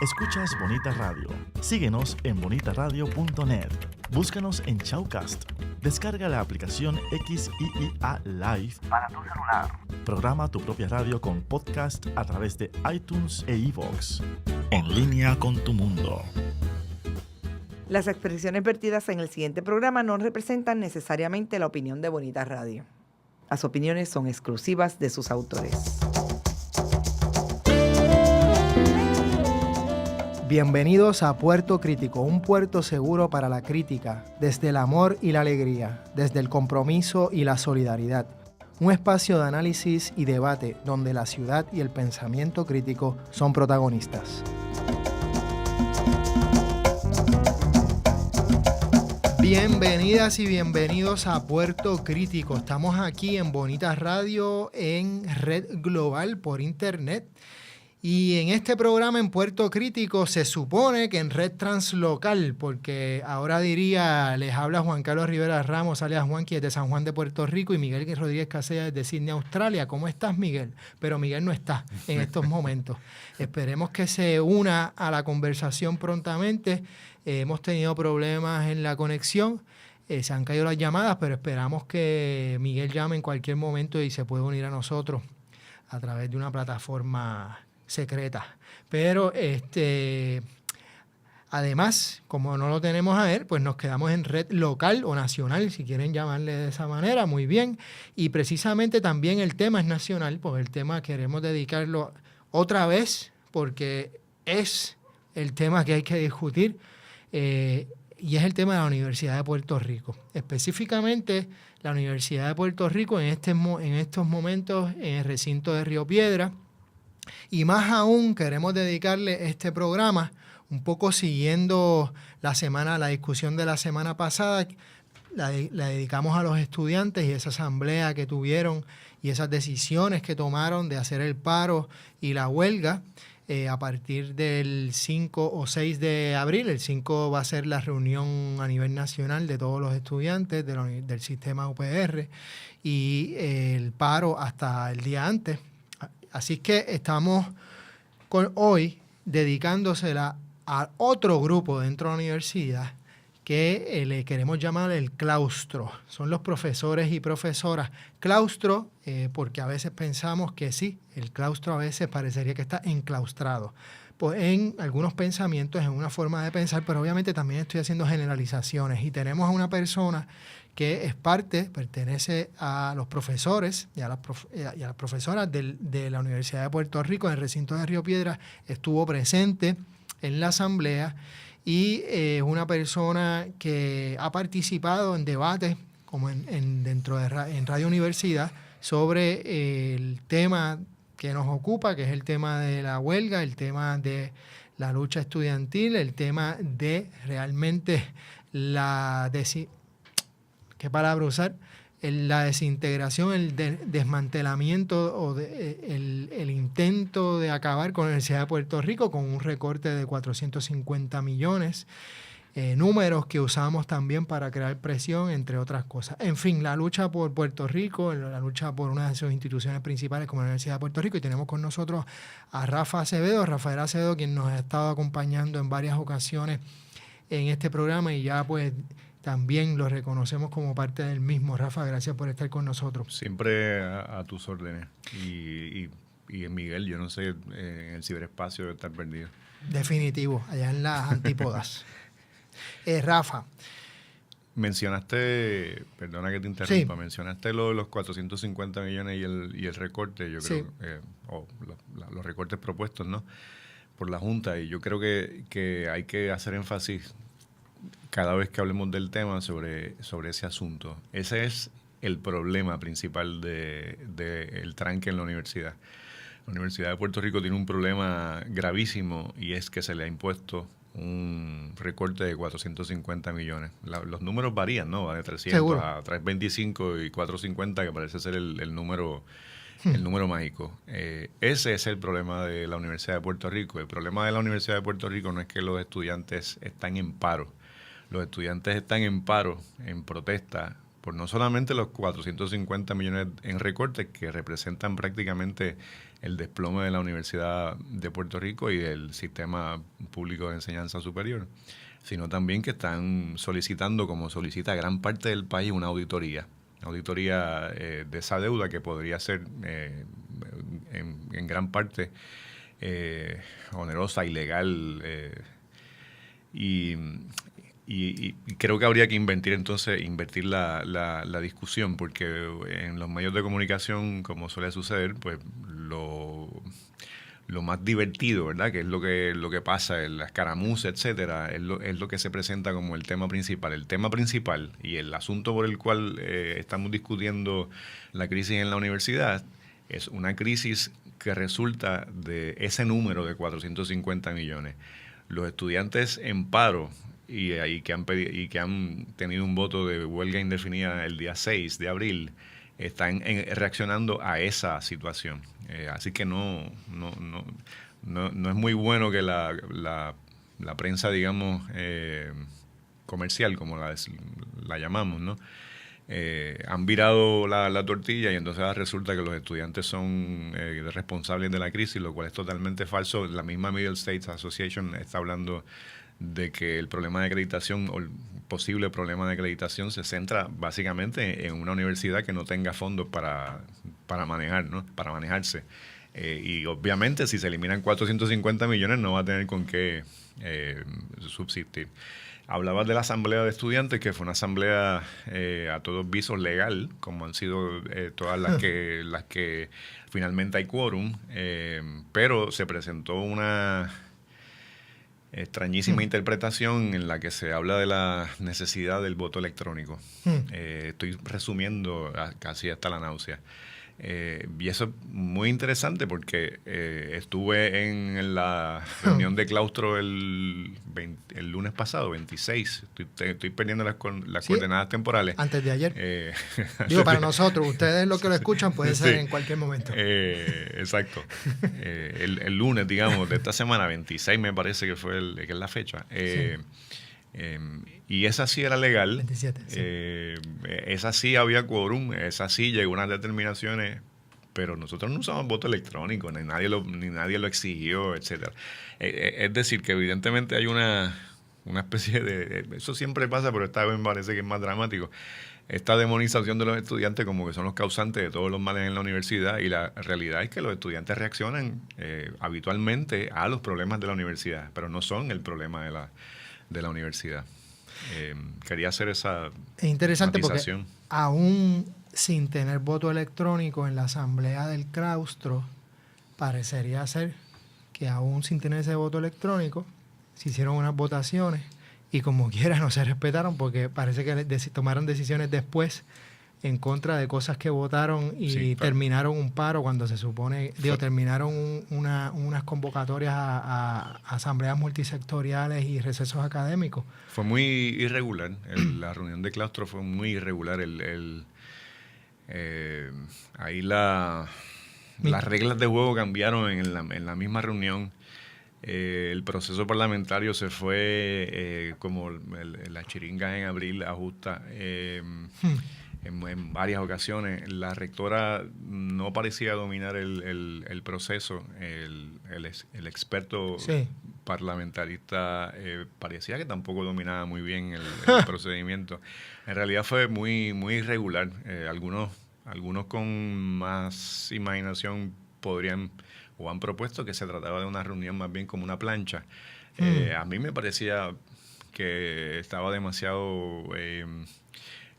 Escuchas Bonita Radio. Síguenos en bonitaradio.net. Búscanos en Shoutcast. Descarga la aplicación XIIA Live para tu celular. Programa tu propia radio con podcast a través de iTunes e iVoox. En línea con tu mundo. Las expresiones vertidas en el siguiente programa no representan necesariamente la opinión de Bonita Radio. Las opiniones son exclusivas de sus autores. Bienvenidos a Puerto Crítico, un puerto seguro para la crítica, desde el amor y la alegría, desde el compromiso y la solidaridad. Un espacio de análisis y debate donde la ciudad y el pensamiento crítico son protagonistas. Bienvenidas y bienvenidos a Puerto Crítico. Estamos aquí en Bonita Radio, en Red Global por Internet. Y en este programa en Puerto Crítico se supone que en Red Translocal, porque ahora diría, les habla Juan Carlos Rivera Ramos, alias Juanqui, desde San Juan de Puerto Rico, y Miguel Rodríguez Casella desde Sydney, Australia. ¿Cómo estás, Miguel? Pero Miguel no está en estos momentos. Esperemos que se una a la conversación prontamente. Hemos tenido problemas en la conexión, se han caído las llamadas, pero esperamos que Miguel llame en cualquier momento y se pueda unir a nosotros a través de una plataforma secreta. Pero además, como no lo tenemos a él, pues nos quedamos en red local o nacional, si quieren llamarle de esa manera, muy bien. Y precisamente también el tema es nacional, pues el tema queremos dedicarlo otra vez, porque es el tema que hay que discutir, y es el tema de la Universidad de Puerto Rico. Específicamente, la Universidad de Puerto Rico en estos momentos en el recinto de Río Piedra. Y más aún queremos dedicarle este programa un poco siguiendo la discusión de la semana pasada. La dedicamos a los estudiantes y esa asamblea que tuvieron y esas decisiones que tomaron de hacer el paro y la huelga a partir del 5 o 6 de abril. El 5 va a ser la reunión a nivel nacional de todos los estudiantes del sistema UPR y el paro hasta el día antes. Así que estamos hoy dedicándosela a otro grupo dentro de la universidad que le queremos llamar el claustro. Son los profesores y profesoras. Claustro, porque a veces pensamos que sí, el claustro a veces parecería que está enclaustrado. Pues en algunos pensamientos, en una forma de pensar, pero obviamente también estoy haciendo generalizaciones. Y tenemos a una persona que es pertenece a los profesores y a las profesoras de la Universidad de Puerto Rico, en el recinto de Río Piedra, estuvo presente en la asamblea y es una persona que ha participado en debates como en Radio Universidad sobre el tema que nos ocupa, que es el tema de la huelga, el tema de la lucha estudiantil, el tema de realmente ¿qué palabra usar? La desintegración, el desmantelamiento o el intento de acabar con la Universidad de Puerto Rico con un recorte de 450 millones, números que usamos también para crear presión, entre otras cosas. En fin, la lucha por Puerto Rico, la lucha por una de sus instituciones principales como la Universidad de Puerto Rico, y tenemos con nosotros a Rafael Acevedo, quien nos ha estado acompañando en varias ocasiones en este programa y ya pues también lo reconocemos como parte del mismo. Rafa, gracias por estar con nosotros. Siempre a tus órdenes. Y Miguel, yo no sé, en el ciberespacio debe estar perdido. Definitivo, allá en las antípodas. Rafa. Mencionaste, perdona que te interrumpa, sí. Mencionaste lo de los 450 millones y el recorte, yo creo, sí. Los recortes propuestos, ¿no?, por la Junta, y yo creo que hay que hacer énfasis cada vez que hablemos del tema sobre ese asunto. Ese es el problema principal del tranque en la universidad. La Universidad de Puerto Rico tiene un problema gravísimo y es que se le ha impuesto un recorte de 450 millones. Los números varían, ¿no? Va de 300 Seguro. a 325 y 450, que parece ser el número mágico. Ese es el problema de la Universidad de Puerto Rico. El problema de la Universidad de Puerto Rico no es que los estudiantes están en paro. Los estudiantes están en paro, en protesta, por no solamente los 450 millones en recortes, que representan prácticamente el desplome de la Universidad de Puerto Rico y del sistema público de enseñanza superior, sino también que están solicitando, como solicita gran parte del país, una auditoría de esa deuda que podría ser en gran parte onerosa, ilegal, y creo que habría que invertir la discusión, porque en los medios de comunicación, como suele suceder, pues lo más divertido, ¿verdad? Que es lo que pasa en la escaramuza, etcétera, es lo que se presenta como el tema principal. El tema principal y el asunto por el cual estamos discutiendo la crisis en la universidad es una crisis que resulta de ese número de 450 millones. Los estudiantes en paro y que han tenido un voto de huelga indefinida el día 6 de abril, están reaccionando a esa situación. Así que no es muy bueno que la prensa, digamos, comercial, como la llamamos, ¿no? Han virado la tortilla y entonces resulta que los estudiantes son responsables de la crisis, lo cual es totalmente falso. La misma Middle States Association está hablando de que el problema de acreditación o el posible problema de acreditación se centra básicamente en una universidad que no tenga fondos para manejar, ¿no? Para manejarse. Y obviamente si se eliminan 450 millones no va a tener con qué subsistir. Hablabas de la asamblea de estudiantes, que fue una asamblea a todos visos legal, como han sido todas las que finalmente hay quórum, pero se presentó una extrañísima interpretación en la que se habla de la necesidad del voto electrónico. Estoy resumiendo casi hasta la náusea. Y eso es muy interesante porque estuve en la reunión de claustro el lunes pasado, 26. Estoy perdiendo las coordenadas temporales. Antes de ayer. Digo, para nosotros, ustedes lo que lo escuchan puede ser en cualquier momento. Exacto. El lunes, digamos, de esta semana, 26 me parece que que es la fecha. Y esa sí era legal. 27, sí. Esa sí había quórum, esa sí llegó a unas determinaciones, pero nosotros no usamos voto electrónico, ni nadie lo exigió, etcétera. Es decir, que evidentemente hay una especie de... Eso siempre pasa, pero esta vez me parece que es más dramático. Esta demonización de los estudiantes como que son los causantes de todos los males en la universidad, y la realidad es que los estudiantes reaccionan habitualmente a los problemas de la universidad, pero no son el problema de la universidad. Quería hacer esa es interesante matización. Porque aún sin tener voto electrónico en la asamblea del claustro, parecería ser que aún sin tener ese voto electrónico se hicieron unas votaciones y como quiera no se respetaron, porque parece que tomaron decisiones después en contra de cosas que votaron y sí, terminaron un paro cuando se supone, terminaron unas convocatorias a asambleas multisectoriales y recesos académicos. Fue muy irregular, la reunión de claustro fue muy irregular. Ahí las reglas de juego cambiaron en la misma reunión. El proceso parlamentario se fue como la chiringa en abril ajusta. En varias ocasiones la rectora no parecía dominar el proceso. El experto sí. parlamentarista parecía que tampoco dominaba muy bien el procedimiento. En realidad fue muy, muy irregular. Algunos con más imaginación podrían o han propuesto que se trataba de una reunión más bien como una plancha. A mí me parecía que estaba demasiado...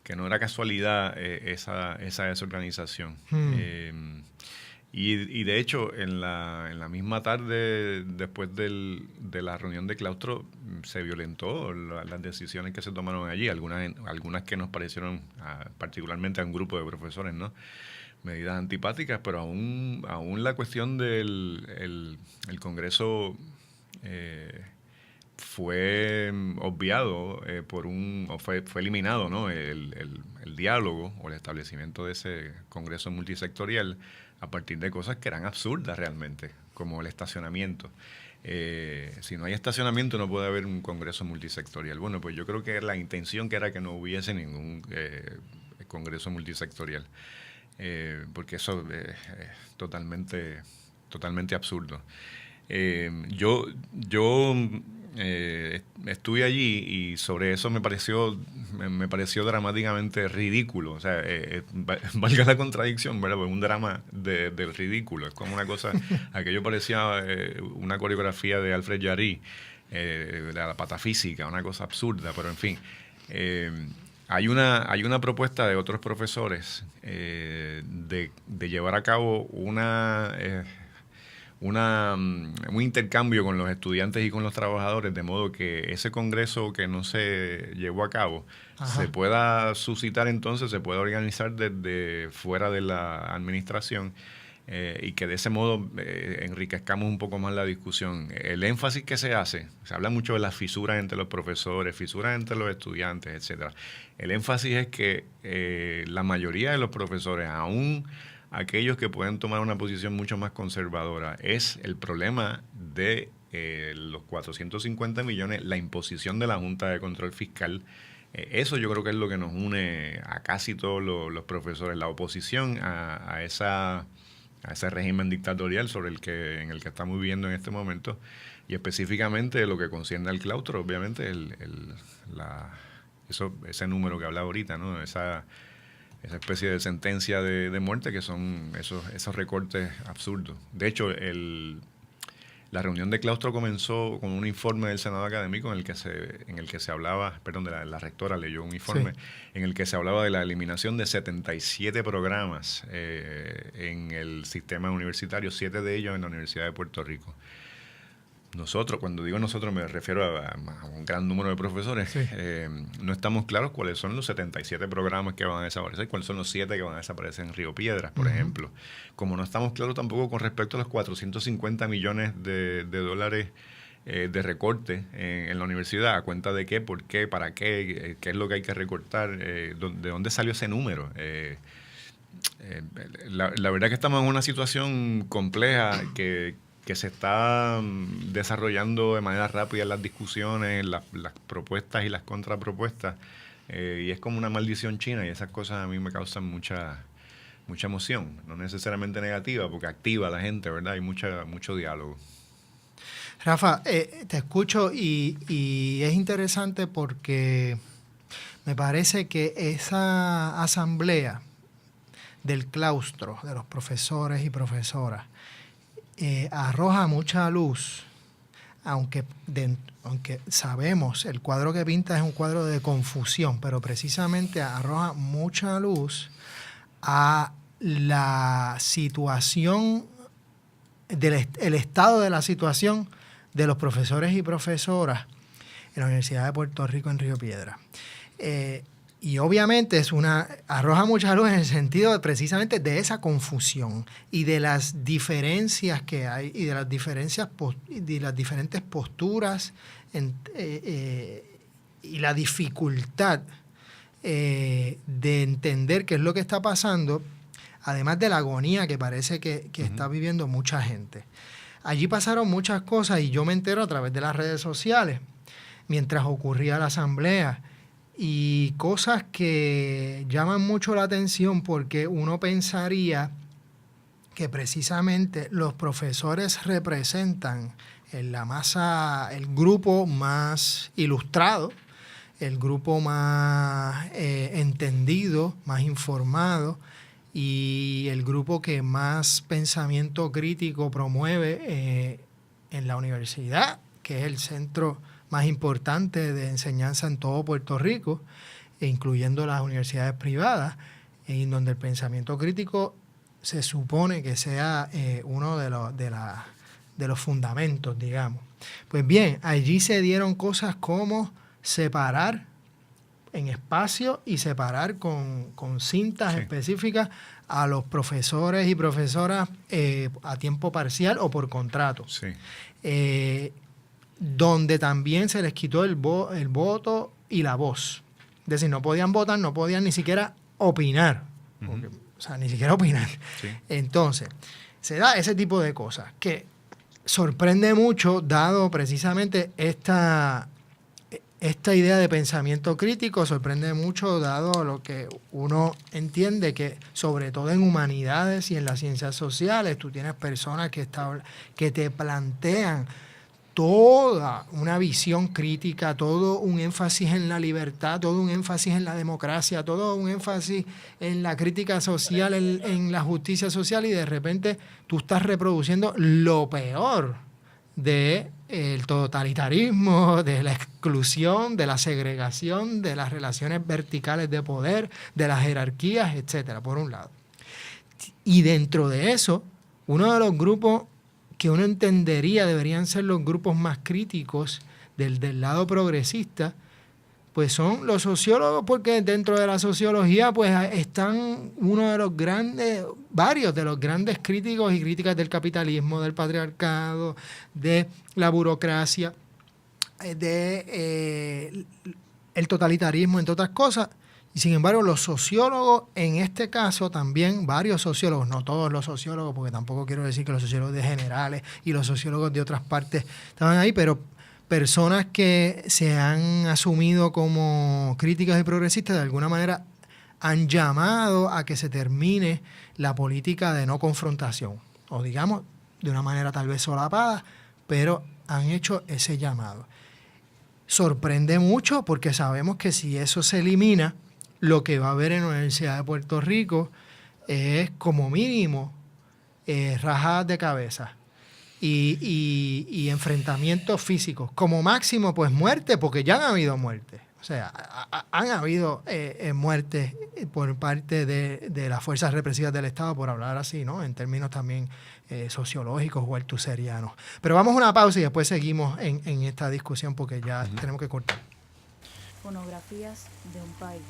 que no era casualidad esa desorganización. Y de hecho, en la misma tarde, después de la reunión de claustro, se violentó las decisiones que se tomaron allí, algunas que nos parecieron, particularmente a un grupo de profesores, ¿no?, medidas antipáticas, pero aún la cuestión del el Congreso fue obviado fue eliminado, ¿no?, el diálogo o el establecimiento de ese Congreso multisectorial a partir de cosas que eran absurdas realmente, como el estacionamiento. Si no hay estacionamiento no puede haber un Congreso multisectorial. Bueno, pues yo creo que la intención que era que no hubiese ningún Congreso multisectorial, porque eso es totalmente totalmente absurdo. Yo estuve allí y sobre eso me pareció dramáticamente ridículo. O sea, valga la contradicción, ¿verdad? Pues un drama del ridículo. Es como una cosa, aquello parecía una coreografía de Alfred Jarry, de la patafísica, una cosa absurda, pero en fin. Hay una propuesta de otros profesores de llevar a cabo un intercambio con los estudiantes y con los trabajadores, de modo que ese congreso que no se llevó a cabo se pueda suscitar, entonces se pueda organizar desde fuera de la administración, y que de ese modo enriquezcamos un poco más la discusión. El énfasis que se habla mucho de las fisuras entre los profesores, fisuras entre los estudiantes, etcétera. El énfasis es que la mayoría de los profesores, aún aquellos que pueden tomar una posición mucho más conservadora, es el problema de los 450 millones, la imposición de la Junta de Control Fiscal. Eso yo creo que es lo que nos une a casi todos los profesores, la oposición a ese régimen dictatorial en el que estamos viviendo en este momento, y específicamente lo que concierne al claustro, obviamente ese número que hablaba ahorita, ¿no? Esa especie de sentencia de muerte, que son esos recortes absurdos. De hecho, la reunión de claustro comenzó con un informe del Senado Académico en el que se hablaba, la rectora leyó un informe en el que se hablaba de la eliminación de 77 programas en el sistema universitario, 7 de ellos en la Universidad de Puerto Rico. Nosotros, cuando digo nosotros, me refiero a un gran número de profesores. No estamos claros cuáles son los 77 programas que van a desaparecer, cuáles son los 7 que van a desaparecer en Río Piedras, por ejemplo. Como no estamos claros tampoco con respecto a los 450 millones de dólares de recorte en la universidad. ¿A cuenta de qué? ¿Por qué? ¿Para qué? ¿Qué es lo que hay que recortar? ¿De dónde salió ese número? La verdad que estamos en una situación compleja que se está desarrollando de manera rápida las discusiones, las propuestas y las contrapropuestas, y es como una maldición china, y esas cosas a mí me causan mucha emoción, no necesariamente negativa, porque activa a la gente, ¿verdad? Hay mucho diálogo. Rafa, te escucho y es interesante porque me parece que esa asamblea del claustro, de los profesores y profesoras, arroja mucha luz, aunque sabemos el cuadro que pinta es un cuadro de confusión, pero precisamente arroja mucha luz a la situación, el estado de la situación de los profesores y profesoras en la Universidad de Puerto Rico en Río Piedras. Y obviamente arroja mucha luz en el sentido precisamente de esa confusión y de las diferencias que hay y de las diferentes posturas y la dificultad de entender qué es lo que está pasando, además de la agonía que parece que está viviendo mucha gente. Allí pasaron muchas cosas y yo me entero a través de las redes sociales mientras ocurría la asamblea. Y cosas que llaman mucho la atención porque uno pensaría que precisamente los profesores representan en la masa el grupo más ilustrado, el grupo más entendido, más informado, y el grupo que más pensamiento crítico promueve en la universidad, que es el centro más importante de enseñanza en todo Puerto Rico, incluyendo las universidades privadas, en donde el pensamiento crítico se supone que sea uno de los fundamentos, digamos. Pues bien, allí se dieron cosas como separar en espacio y separar con cintas específicas a los profesores y profesoras a tiempo parcial o por contrato. Sí. Donde también se les quitó el voto y la voz. Es decir, no podían votar, no podían ni siquiera opinar. Porque, ni siquiera opinar. Sí. Entonces, se da ese tipo de cosas que sorprende mucho, dado precisamente esta idea de pensamiento crítico sorprende mucho dado lo que uno entiende que sobre todo en humanidades y en las ciencias sociales tú tienes personas que te plantean toda una visión crítica, todo un énfasis en la libertad, todo un énfasis en la democracia, todo un énfasis en la crítica social, en la justicia social, y de repente tú estás reproduciendo lo peor del totalitarismo, de la exclusión, de la segregación, de las relaciones verticales de poder, de las jerarquías, etcétera, por un lado. Y dentro de eso, uno de los grupos que uno entendería deberían ser los grupos más críticos del lado progresista, pues son los sociólogos, porque dentro de la sociología pues están varios de los grandes críticos y críticas del capitalismo, del patriarcado, de la burocracia, de el totalitarismo, entre otras cosas. Y sin embargo, los sociólogos, en este caso también, varios sociólogos, no todos los sociólogos, porque tampoco quiero decir que los sociólogos de generales y los sociólogos de otras partes estaban ahí, pero personas que se han asumido como críticas y progresistas de alguna manera han llamado a que se termine la política de no confrontación, o digamos, de una manera tal vez solapada, pero han hecho ese llamado. Sorprende mucho porque sabemos que si eso se elimina, lo que va a haber en la Universidad de Puerto Rico es como mínimo rajadas de cabeza y enfrentamientos físicos. Como máximo, pues muerte, porque ya han habido muertes. O sea, han habido muertes por parte de las fuerzas represivas del Estado, por hablar así, ¿no? En términos también sociológicos o altuserianos. Pero vamos a una pausa y después seguimos en esta discusión porque ya tenemos que cortar. Fonografías de un país.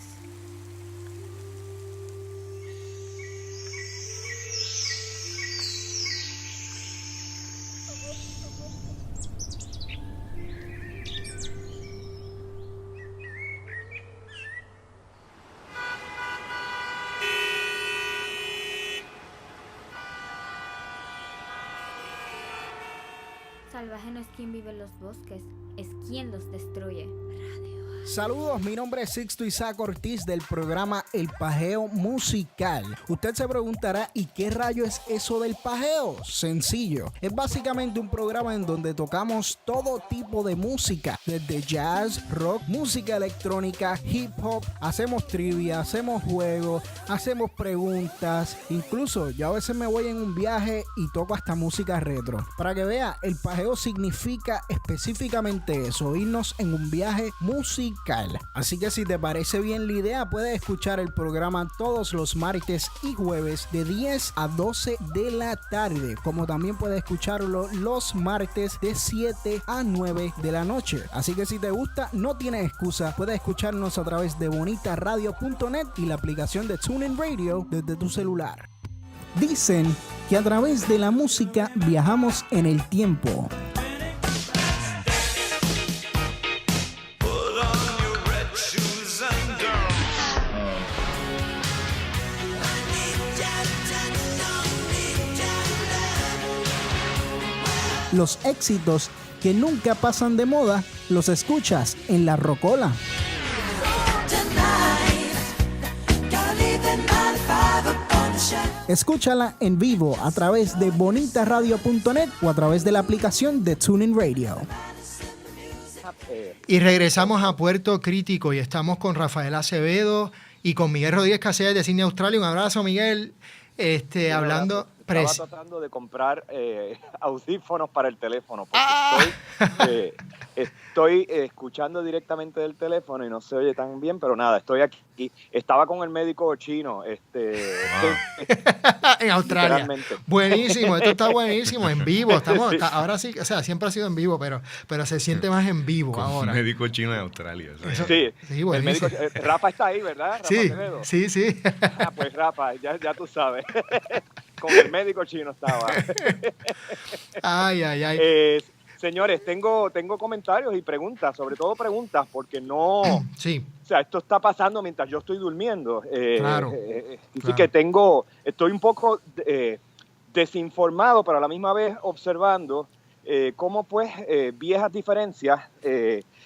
Salvaje no es quien vive en los bosques, es quien los destruye. Saludos, mi nombre es Sixto Isaac Ortiz del programa El Pajeo Musical. Usted se preguntará, ¿y qué rayo es eso del pajeo? Sencillo, es básicamente un programa en donde tocamos todo tipo de música, desde jazz, rock, música electrónica, hip hop, hacemos trivia, hacemos juegos, hacemos preguntas, incluso yo a veces me voy en un viaje y toco hasta música retro. Para que vea, el pajeo significa específicamente eso, irnos en un viaje musical. Así que si te parece bien la idea, puedes escuchar el programa todos los martes y jueves de 10 a 12 de la tarde, como también puedes escucharlo los martes de 7 a 9 de la noche. Así que si te gusta, no tienes excusa, puedes escucharnos a través de bonitaradio.net y la aplicación de TuneIn Radio desde tu celular. Dicen que a través de la música viajamos en el tiempo. Los éxitos que nunca pasan de moda los escuchas en La Rocola. Escúchala en vivo a través de bonitaradio.net o a través de la aplicación de TuneIn Radio. Y regresamos a Puerto Crítico y estamos con Rafael Acevedo y con Miguel Rodríguez Casellas de Sydney, Australia. Un abrazo, Miguel. Hablando... Estaba tratando de comprar audífonos para el teléfono porque estoy escuchando directamente del teléfono y no se oye tan bien, pero nada, estoy aquí. Estaba con el médico chino en Australia. Buenísimo, esto está buenísimo, en vivo. Ahora sí, o sea, siempre ha sido en vivo, pero se siente más en vivo con ahora. Un médico chino en Australia. Sí, el médico, Rafa está ahí, ¿verdad? Rafa Acevedo. Sí. Pues Rafa, ya tú sabes. Con el médico chino estaba. Ay. Señores, tengo comentarios y preguntas, sobre todo preguntas, porque no... Sí. O sea, esto está pasando mientras yo estoy durmiendo. Claro. Así que estoy un poco desinformado, pero a la misma vez observando cómo pues viejas diferencias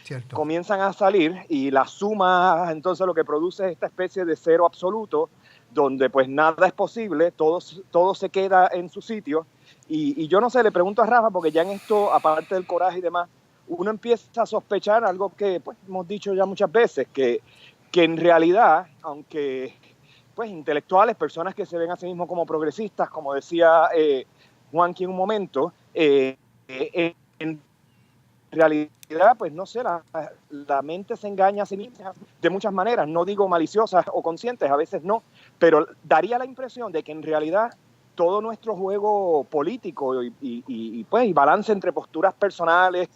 Cierto. comienzan a salir y la suma entonces lo que produce es esta especie de cero absoluto donde pues nada es posible, todo se queda en su sitio y yo no sé, le pregunto a Rafa porque ya en esto, aparte del coraje y demás, uno empieza a sospechar algo que pues hemos dicho ya muchas veces, que en realidad, aunque pues intelectuales, personas que se ven a sí mismos como progresistas, como decía Juanqui en un momento, en realidad, pues no sé, la mente se engaña a sí misma de muchas maneras, no digo maliciosas o conscientes, a veces no, pero daría la impresión de que en realidad todo nuestro juego político y balance entre posturas personales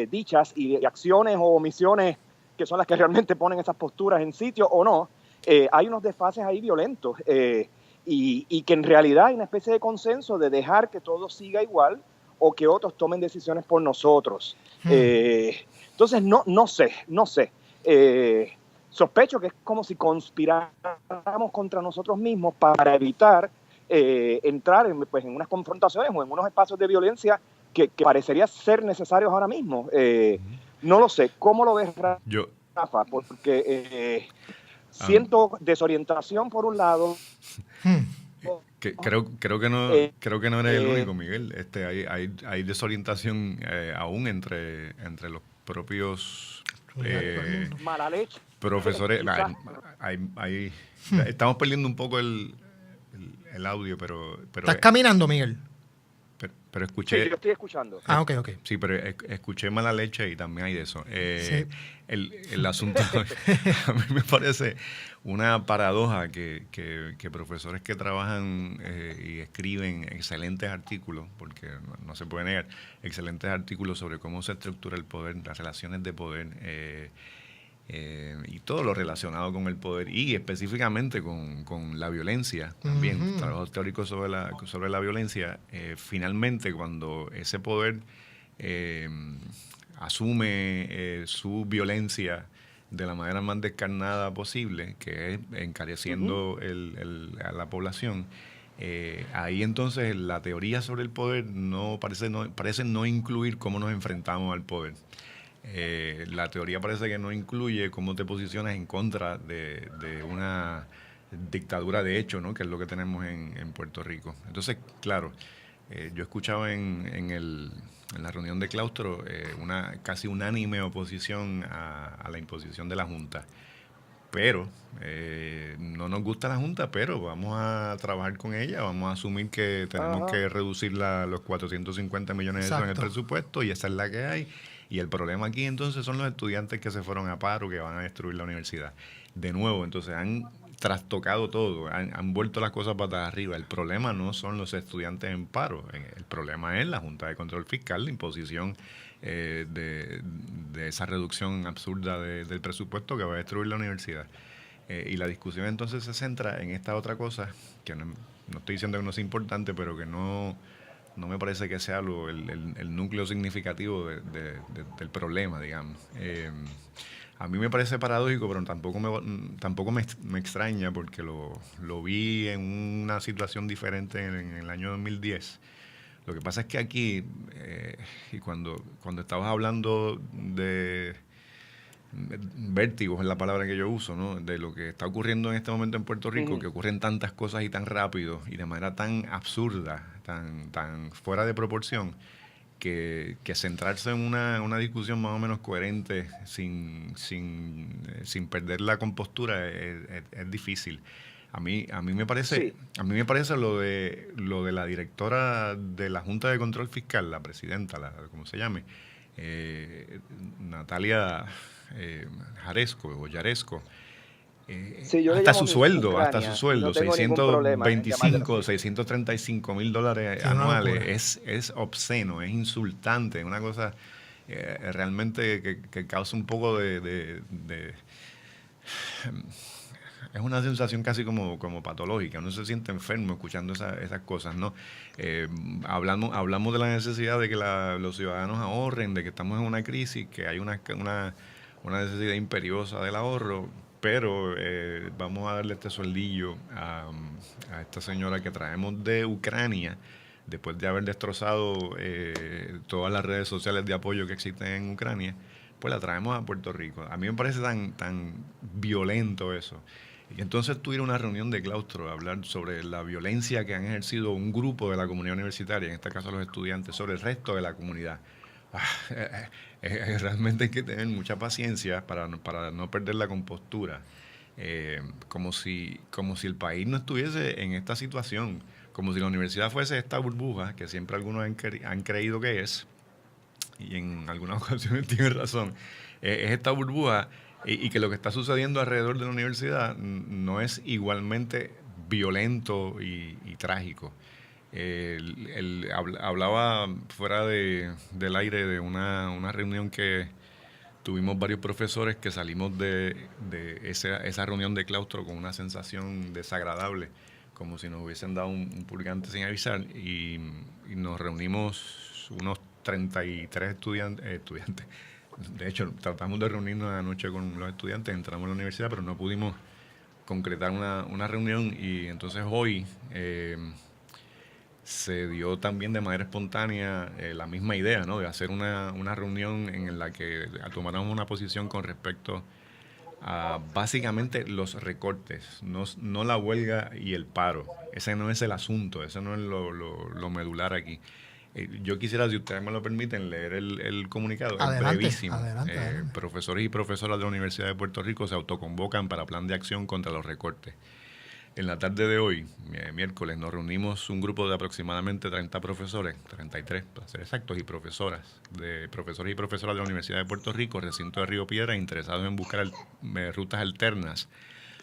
dichas y acciones o omisiones que son las que realmente ponen esas posturas en sitio o no, hay unos desfases ahí violentos y que en realidad hay una especie de consenso de dejar que todo siga igual o que otros tomen decisiones por nosotros. Entonces, no sé. Sospecho que es como si conspiráramos contra nosotros mismos para evitar entrar en unas confrontaciones o en unos espacios de violencia que parecería ser necesarios ahora mismo. No lo sé. ¿Cómo lo ves, Rafa? Porque siento desorientación por un lado. Creo que no eres el único, Miguel. Hay desorientación aún entre los propios mala leche. profesores. Estamos perdiendo un poco el audio, pero ¿Estás caminando, Miguel? Pero escuché. Sí, yo estoy escuchando. Ok. Sí, pero escuché mala leche y también hay de eso. Sí. El asunto a mí me parece una paradoja que profesores que trabajan y escriben excelentes artículos, porque no se puede negar, excelentes artículos sobre cómo se estructura el poder, las relaciones de poder, y todo lo relacionado con el poder y específicamente con la violencia también, trabajos teóricos sobre la violencia, finalmente cuando ese poder asume su violencia de la manera más descarnada posible, que es encareciendo a la población, ahí entonces la teoría sobre el poder parece no incluir cómo nos enfrentamos al poder. La teoría parece que no incluye cómo te posicionas en contra de una dictadura de hecho, ¿no? Que es lo que tenemos en Puerto Rico. Entonces, claro, yo escuchaba en la reunión de claustro una casi unánime oposición a la imposición de la Junta. Pero no nos gusta la Junta, pero vamos a trabajar con ella, vamos a asumir que tenemos que reducir los 450 millones de pesos en el presupuesto y esa es la que hay. Y el problema aquí entonces son los estudiantes que se fueron a paro, que van a destruir la universidad. De nuevo, entonces han trastocado todo, han vuelto las cosas patas arriba. El problema no son los estudiantes en paro, el problema es la Junta de Control Fiscal, la imposición de esa reducción absurda del presupuesto que va a destruir la universidad. Y la discusión entonces se centra en esta otra cosa, que no estoy diciendo que no sea importante, pero que no me parece que sea el núcleo significativo del problema, digamos. A mí me parece paradójico, pero tampoco me extraña porque lo vi en una situación diferente en el año 2010. Lo que pasa es que aquí, y cuando estabas hablando de vértigos es la palabra que yo uso, ¿no? De lo que está ocurriendo en este momento en Puerto Rico, que ocurren tantas cosas y tan rápido y de manera tan absurda, tan fuera de proporción, que centrarse en una discusión más o menos coherente sin perder la compostura es difícil. A mí me parece lo de la directora de la Junta de Control Fiscal, la presidenta, como se llame, Natalia Yaresco, sí, hasta su sueldo, no $635,000, $635,000 anuales, es obsceno, es insultante, es una cosa realmente que causa un poco de es una sensación casi como patológica. Uno se siente enfermo escuchando esas cosas, ¿no? Hablamos de la necesidad de que los ciudadanos ahorren, de que estamos en una crisis, que hay una necesidad imperiosa del ahorro, pero vamos a darle este sueldillo a esta señora que traemos de Ucrania, después de haber destrozado todas las redes sociales de apoyo que existen en Ucrania, después la traemos a Puerto Rico. A mí me parece tan violento eso. Y entonces tú ir a una reunión de claustro a hablar sobre la violencia que han ejercido un grupo de la comunidad universitaria, en este caso los estudiantes, sobre el resto de la comunidad. Realmente hay que tener mucha paciencia para no perder la compostura. Como si el país no estuviese en esta situación, como si la universidad fuese esta burbuja que siempre algunos han creído que es, y en algunas ocasiones tienen razón, es esta burbuja, y que lo que está sucediendo alrededor de la universidad no es igualmente violento y trágico. Hablaba fuera del aire de una reunión que tuvimos varios profesores que salimos de esa reunión de claustro con una sensación desagradable, como si nos hubiesen dado un purgante sin avisar, y nos reunimos unos 33 estudiantes. De hecho, tratamos de reunirnos anoche con los estudiantes, entramos a la universidad, pero no pudimos concretar una reunión, y entonces hoy se dio también de manera espontánea la misma idea, ¿no? De hacer una reunión en la que tomáramos una posición con respecto a básicamente los recortes, no la huelga y el paro. Ese no es el asunto, ese no es lo medular aquí. Yo quisiera, si ustedes me lo permiten, leer el comunicado. Adelante, es brevísimo. adelante. Profesores y profesoras de la Universidad de Puerto Rico se autoconvocan para plan de acción contra los recortes. En la tarde de hoy, miércoles, nos reunimos un grupo de aproximadamente 30 profesores, 33 para ser exactos, y profesores y profesoras de la Universidad de Puerto Rico, recinto de Río Piedras, interesados en buscar rutas alternas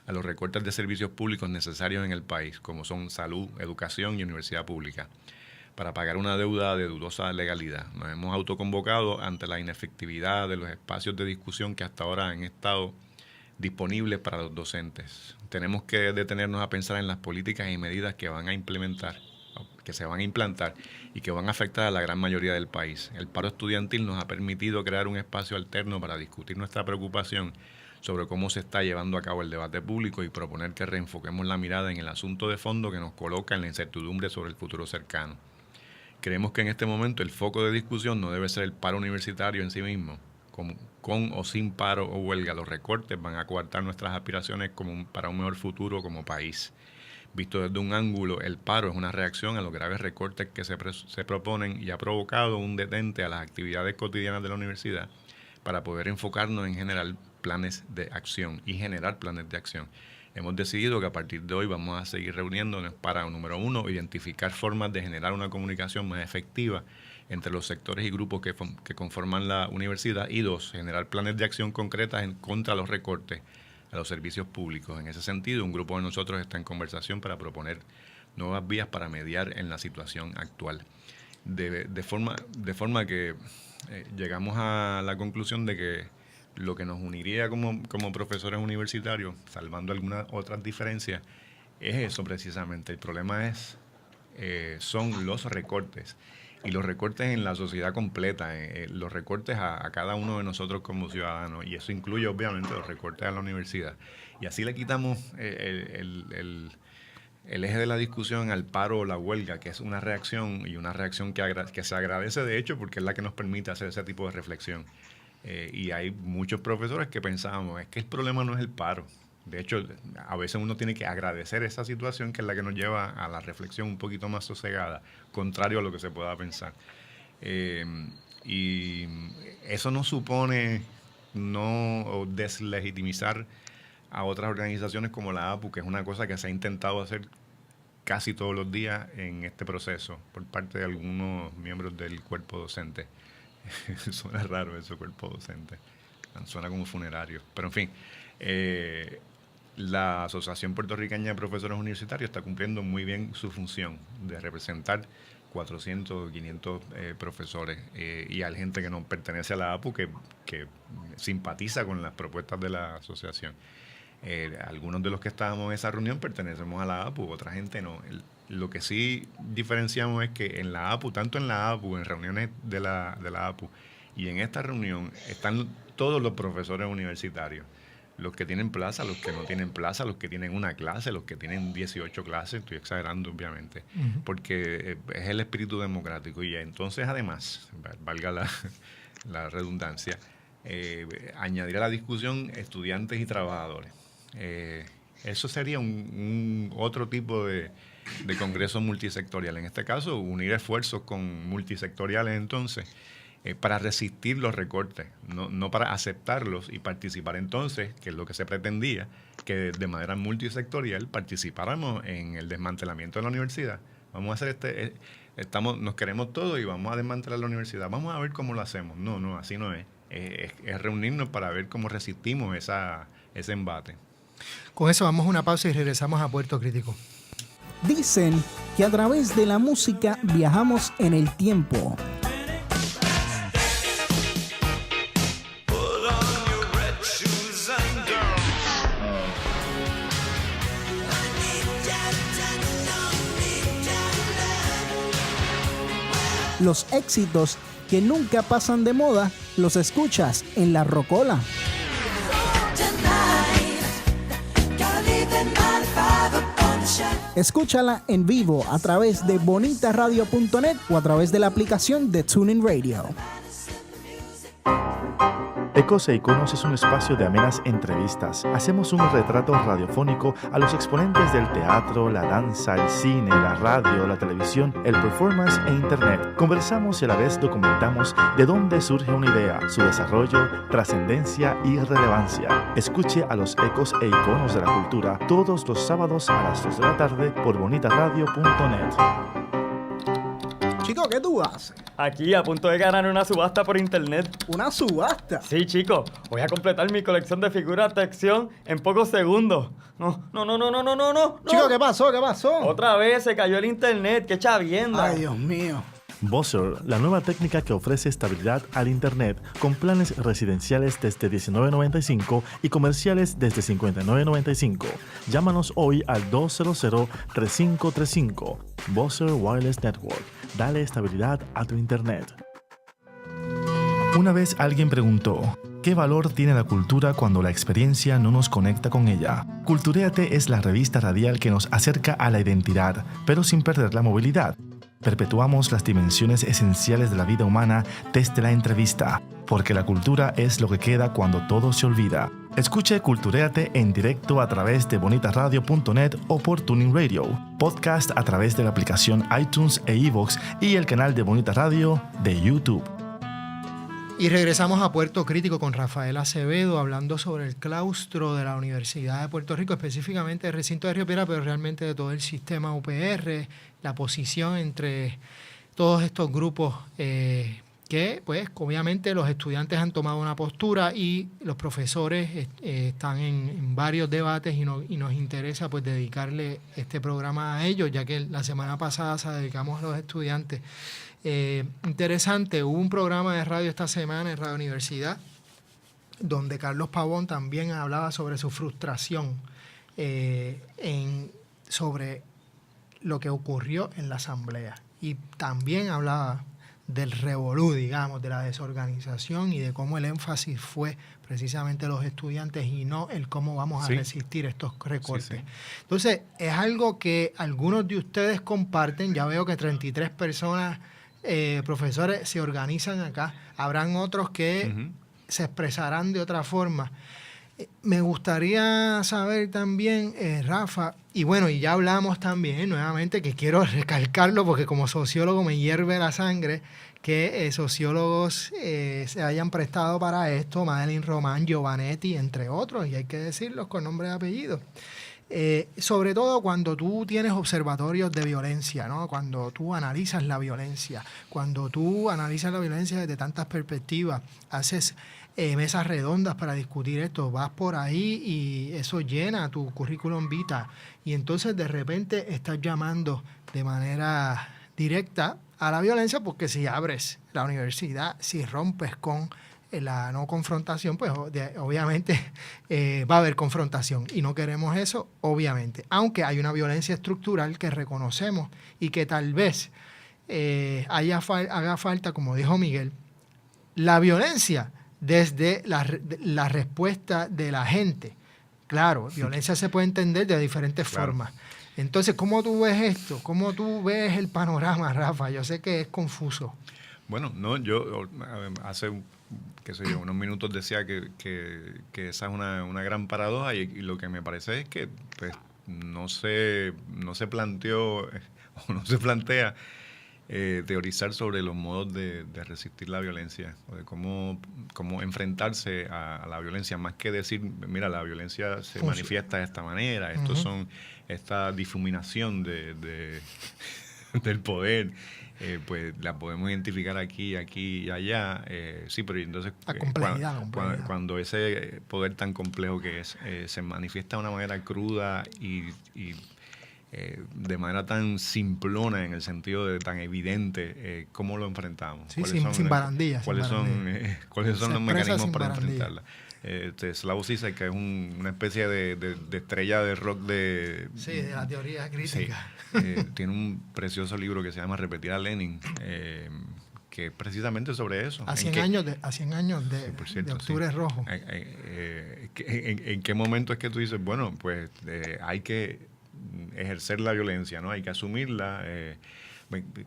a los recortes de servicios públicos necesarios en el país, como son salud, educación y universidad pública, para pagar una deuda de dudosa legalidad. Nos hemos autoconvocado ante la inefectividad de los espacios de discusión que hasta ahora han estado disponibles para los docentes. Tenemos que detenernos a pensar en las políticas y medidas que van a implementar, que se van a implantar y que van a afectar a la gran mayoría del país. El paro estudiantil nos ha permitido crear un espacio alterno para discutir nuestra preocupación sobre cómo se está llevando a cabo el debate público y proponer que reenfoquemos la mirada en el asunto de fondo que nos coloca en la incertidumbre sobre el futuro cercano. Creemos que en este momento el foco de discusión no debe ser el paro universitario en sí mismo. Con o sin paro o huelga, los recortes van a coartar nuestras aspiraciones para un mejor futuro como país. Visto desde un ángulo, el paro es una reacción a los graves recortes que se proponen y ha provocado un detente a las actividades cotidianas de la universidad para poder enfocarnos en generar planes de acción y generar planes de acción. Hemos decidido que a partir de hoy vamos a seguir reuniéndonos para, número uno, identificar formas de generar una comunicación más efectiva entre los sectores y grupos que conforman la universidad, y dos, generar planes de acción concretas contra los recortes a los servicios públicos. En ese sentido, un grupo de nosotros está en conversación para proponer nuevas vías para mediar en la situación actual. De forma que llegamos a la conclusión de que lo que nos uniría como profesores universitarios, salvando algunas otras diferencias, es eso precisamente. El problema son los recortes. Y los recortes en la sociedad completa, los recortes a cada uno de nosotros como ciudadanos, y eso incluye obviamente los recortes a la universidad. Y así le quitamos el eje de la discusión al paro o la huelga, que es una reacción, y una reacción que se agradece de hecho porque es la que nos permite hacer ese tipo de reflexión. Y hay muchos profesores que pensábamos, es que el problema no es el paro. De hecho, a veces uno tiene que agradecer esa situación, que es la que nos lleva a la reflexión un poquito más sosegada, contrario a lo que se pueda pensar. Y eso no supone no deslegitimizar a otras organizaciones como la APU, que es una cosa que se ha intentado hacer casi todos los días en este proceso por parte de algunos miembros del cuerpo docente. Suena raro eso, cuerpo docente. Suena como funerario. Pero en fin, la Asociación Puertorriqueña de Profesores Universitarios está cumpliendo muy bien su función de representar 400 o 500 profesores, y hay gente que no pertenece a la APU que simpatiza con las propuestas de la asociación. Algunos de los que estábamos en esa reunión pertenecemos a la APU, otra gente no. Lo que sí diferenciamos es que en la APU, tanto en la APU, en reuniones de la APU, y en esta reunión están todos los profesores universitarios. Los que tienen plaza, los que no tienen plaza, los que tienen una clase, los que tienen 18 clases, estoy exagerando obviamente, porque es el espíritu democrático. Y entonces además, valga la redundancia, añadir a la discusión estudiantes y trabajadores. Eso sería un otro tipo de congreso multisectorial. En este caso, unir esfuerzos con multisectoriales entonces para resistir los recortes, no para aceptarlos y participar entonces, que es lo que se pretendía, que de manera multisectorial participáramos en el desmantelamiento de la universidad. Vamos a hacer nos queremos todos y vamos a desmantelar la universidad. Vamos a ver cómo lo hacemos. No, así no es. Es reunirnos para ver cómo resistimos ese embate. Con eso vamos a una pausa y regresamos a Puerto Crítico. Dicen que a través de la música viajamos en el tiempo. Los éxitos que nunca pasan de moda los escuchas en La Rocola. Escúchala en vivo a través de bonitaradio.net o a través de la aplicación de TuneIn Radio. Ecos e Iconos es un espacio de amenas entrevistas. Hacemos un retrato radiofónico a los exponentes del teatro, la danza, el cine, la radio, la televisión, el performance e internet. Conversamos y a la vez documentamos de dónde surge una idea, su desarrollo, trascendencia y relevancia. Escuche a los Ecos e Iconos de la Cultura todos los sábados a las 2 de la tarde por bonitaradio.net. Chico, ¿qué tú haces? Aquí, a punto de ganar una subasta por internet. ¿Una subasta? Sí, chico. Voy a completar mi colección de figuras de acción en pocos segundos. No. Chico, ¿qué pasó? ¿Qué pasó? Otra vez se cayó el internet. ¡Qué chavienda! Ay, Dios mío. Buzzer, la nueva técnica que ofrece estabilidad al Internet con planes residenciales desde $19.95 y comerciales desde $59.95. Llámanos hoy al 200-3535. Buzzer Wireless Network. Dale estabilidad a tu Internet. Una vez alguien preguntó, ¿qué valor tiene la cultura cuando la experiencia no nos conecta con ella? Culturéate es la revista radial que nos acerca a la identidad, pero sin perder la movilidad. Perpetuamos las dimensiones esenciales de la vida humana desde la entrevista, porque la cultura es lo que queda cuando todo se olvida. Escuche Culturéate en directo a través de bonitaradio.net o por TuneIn Radio, podcast a través de la aplicación iTunes e iVoox y el canal de Bonita Radio de YouTube. Y regresamos a Puerto Crítico con Rafael Acevedo hablando sobre el claustro de la Universidad de Puerto Rico, específicamente del recinto de Río Piedras, pero realmente de todo el sistema UPR, la posición entre todos estos grupos que, pues, obviamente los estudiantes han tomado una postura y los profesores están en varios debates y nos interesa, pues, dedicarle este programa a ellos, ya que la semana pasada se dedicamos a los estudiantes. Interesante, hubo un programa de radio esta semana en Radio Universidad donde Carlos Pavón también hablaba sobre su frustración sobre lo que ocurrió en la asamblea y también hablaba del revolú, digamos, de la desorganización y de cómo el énfasis fue precisamente los estudiantes y no el cómo vamos a resistir estos recortes. Sí. Entonces, es algo que algunos de ustedes comparten. Ya veo que 33 personas profesores se organizan acá. Habrán otros que se expresarán de otra forma. Me gustaría saber también, Rafa, y bueno, y ya hablamos también, nuevamente, que quiero recalcarlo porque como sociólogo me hierve la sangre, que sociólogos se hayan prestado para esto, Madeline Román, Giovanetti, entre otros, y hay que decirlos con nombre y apellido. Sobre todo cuando tú tienes observatorios de violencia, ¿no? Cuando tú analizas la violencia desde tantas perspectivas, haces mesas redondas para discutir esto, vas por ahí y eso llena tu currículum vitae y entonces de repente estás llamando de manera directa a la violencia porque si abres la universidad, si rompes con la no confrontación, pues obviamente va a haber confrontación y no queremos eso, obviamente. Aunque hay una violencia estructural que reconocemos y que tal vez haga falta, como dijo Miguel, la violencia desde la respuesta de la gente. Claro, violencia se puede entender de diferentes formas. Entonces, ¿cómo tú ves esto? ¿Cómo tú ves el panorama, Rafa? Yo sé que es confuso. Bueno, no, yo hace qué sé yo, unos minutos decía que esa es una gran paradoja y lo que me parece es que pues, no se planteó o no se plantea teorizar sobre los modos de resistir la violencia o de cómo enfrentarse a la violencia, más que decir, mira, la violencia se manifiesta de esta manera, esta difuminación del poder, pues la podemos identificar aquí y allá, sí, pero entonces la complejidad, cuando ese poder tan complejo que es se manifiesta de una manera cruda y de manera tan simplona, en el sentido de tan evidente, ¿cómo lo enfrentamos? Sí, sin barandillas. ¿Cuáles son los mecanismos para enfrentarla? Slavoj Žižek, que es una especie de estrella de rock de la teoría crítica. Sí, tiene un precioso libro que se llama Repetir a Lenin, que es precisamente sobre eso. A 100 años de Octubre Rojo. ¿En qué momento es que tú dices, bueno, pues hay que ejercer la violencia, ¿no? Hay que asumirla.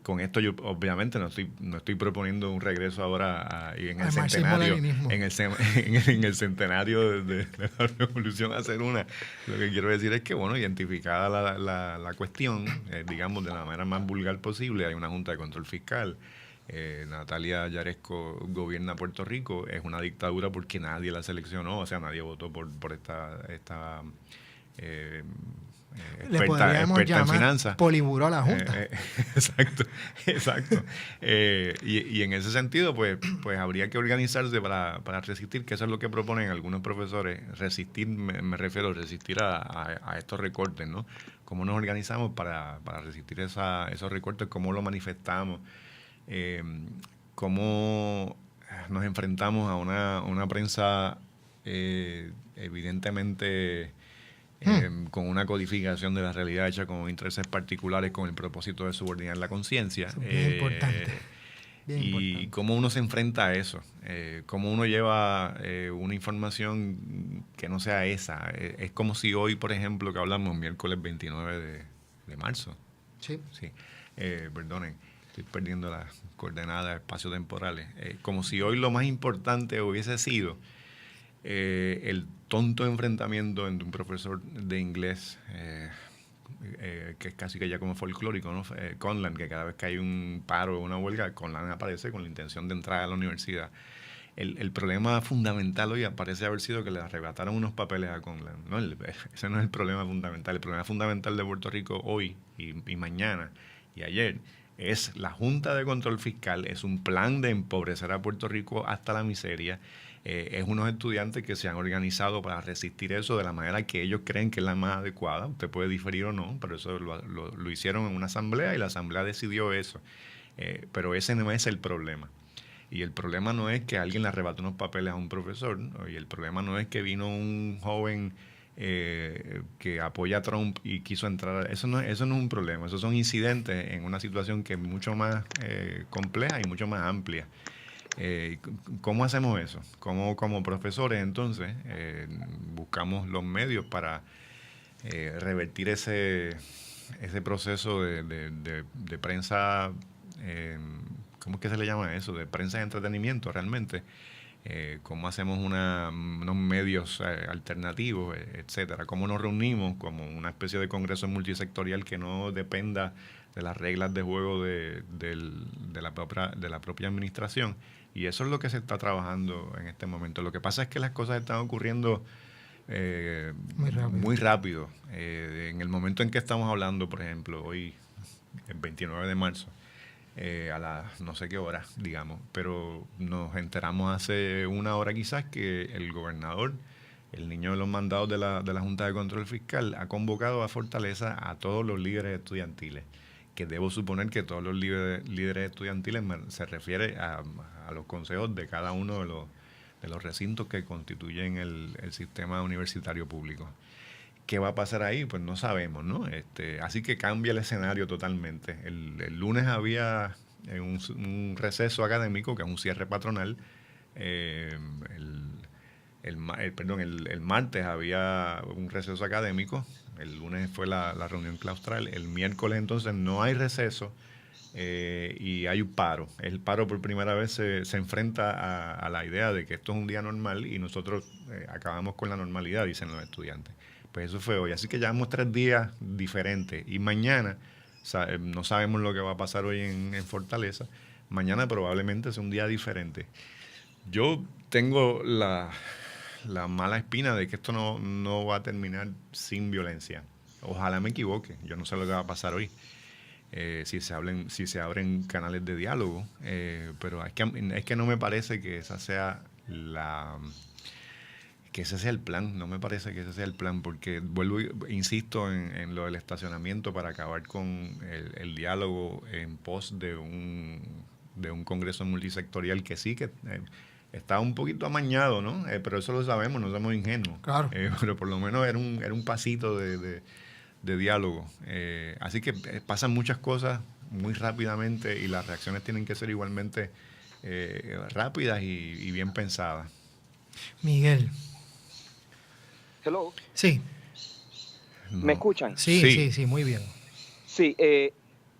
Con esto yo obviamente no estoy proponiendo un regreso ahora en el centenario, en el centenario de la revolución a hacer una. Lo que quiero decir es que, bueno, identificada la cuestión, digamos, de la manera más vulgar posible, hay una Junta de Control Fiscal. Natalia Yaresco gobierna Puerto Rico, es una dictadura porque nadie la seleccionó, o sea, nadie votó por esta le podríamos llamar en finanzas. Poliburó a la Junta. Exacto. Y en ese sentido, pues habría que organizarse para resistir, que eso es lo que proponen algunos profesores, resistir, me refiero a resistir a estos recortes, ¿no? ¿Cómo nos organizamos para resistir esos recortes? ¿Cómo lo manifestamos? ¿Cómo nos enfrentamos a una prensa evidentemente con una codificación de la realidad hecha con intereses particulares con el propósito de subordinar la conciencia? Bien importante. Y cómo uno se enfrenta a eso, cómo uno lleva una información que no sea esa. Es como si hoy, por ejemplo, que hablamos miércoles 29 de marzo. Sí. Perdonen, estoy perdiendo las coordenadas espaciotemporales. Como si hoy lo más importante hubiese sido el tonto enfrentamiento entre un profesor de inglés, que es casi que ya como folclórico, ¿no? Conlan, que cada vez que hay un paro o una huelga, Conlan aparece con la intención de entrar a la universidad. El problema fundamental hoy parece haber sido que le arrebataron unos papeles a Conlan. No, ese no es el problema fundamental. El problema fundamental de Puerto Rico hoy y mañana y ayer es la Junta de Control Fiscal, es un plan de empobrecer a Puerto Rico hasta la miseria. Es unos estudiantes que se han organizado para resistir eso de la manera que ellos creen que es la más adecuada. Usted puede diferir o no, pero eso lo hicieron en una asamblea y la asamblea decidió eso. Pero ese no es el problema. Y el problema no es que alguien le arrebató unos papeles a un profesor, ¿no? Y el problema no es que vino un joven que apoya a Trump y quiso entrar. Eso no es un problema. Esos son incidentes en una situación que es mucho más compleja y mucho más amplia. ¿Cómo hacemos eso? ¿Cómo como profesores entonces buscamos los medios para revertir ese proceso de prensa, ¿cómo es que se le llama eso? De prensa de entretenimiento realmente. ¿Cómo hacemos unos medios alternativos, etcétera? ¿Cómo nos reunimos como una especie de congreso multisectorial que no dependa de las reglas de juego de la propia administración? Y eso es lo que se está trabajando en este momento. Lo que pasa es que las cosas están ocurriendo muy rápido. En el momento en que estamos hablando, por ejemplo, hoy, el 29 de marzo, a las no sé qué hora, digamos, pero nos enteramos hace una hora quizás que el gobernador, el niño de los mandados de la Junta de Control Fiscal, ha convocado a Fortaleza a todos los líderes estudiantiles, que debo suponer que todos los líderes estudiantiles se refiere a los consejos de cada uno de los recintos que constituyen el sistema universitario público. ¿Qué va a pasar ahí? Pues no sabemos, ¿no? Así que cambia el escenario totalmente. El lunes había un receso académico, que es un cierre patronal. El martes había un receso académico. El lunes fue la reunión claustral. El miércoles entonces no hay receso, y hay un paro. El paro por primera vez se enfrenta a la idea de que esto es un día normal y nosotros acabamos con la normalidad, dicen los estudiantes. Pues eso fue hoy. Así que llevamos 3 días diferentes y mañana no sabemos lo que va a pasar hoy en Fortaleza. Mañana probablemente sea un día diferente. Yo tengo la mala espina de que esto no va a terminar sin violencia. Ojalá me equivoque. Yo no sé lo que va a pasar hoy. Si se abren canales de diálogo, pero es que no me parece que ese sea el plan. No me parece que ese sea el plan, porque insisto en lo del estacionamiento para acabar con el diálogo en pos de un congreso multisectorial que sí que está un poquito amañado, ¿no? Pero eso lo sabemos, no somos ingenuos. Claro. Pero por lo menos era un pasito de diálogo. Así que pasan muchas cosas muy rápidamente y las reacciones tienen que ser igualmente rápidas y bien pensadas. Miguel. Hello. Sí. ¿Me escuchan? Sí, muy bien. Sí,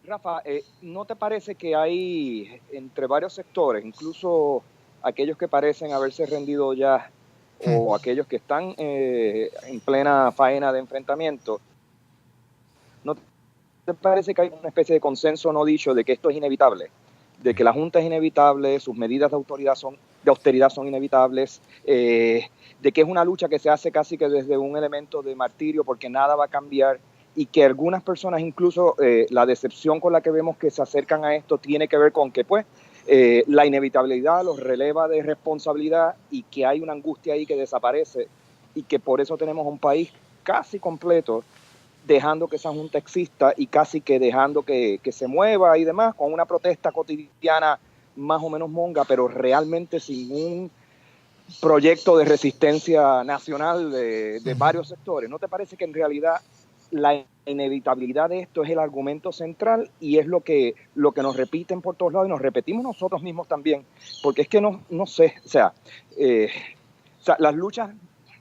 Rafa, ¿no te parece que hay entre varios sectores, incluso aquellos que parecen haberse rendido ya o aquellos que están en plena faena de enfrentamiento, ¿no te parece que hay una especie de consenso no dicho de que esto es inevitable? De que la Junta es inevitable, sus medidas de austeridad son inevitables, de que es una lucha que se hace casi que desde un elemento de martirio porque nada va a cambiar, y que algunas personas, incluso la decepción con la que vemos que se acercan a esto tiene que ver con que pues la inevitabilidad los releva de responsabilidad y que hay una angustia ahí que desaparece y que por eso tenemos un país casi completo dejando que esa Junta exista y casi que dejando que se mueva y demás, con una protesta cotidiana más o menos monga, pero realmente sin un proyecto de resistencia nacional de varios sectores. ¿No te parece que en realidad la inevitabilidad de esto es el argumento central y es lo que nos repiten por todos lados y nos repetimos nosotros mismos también? Porque es que no sé, o sea, las luchas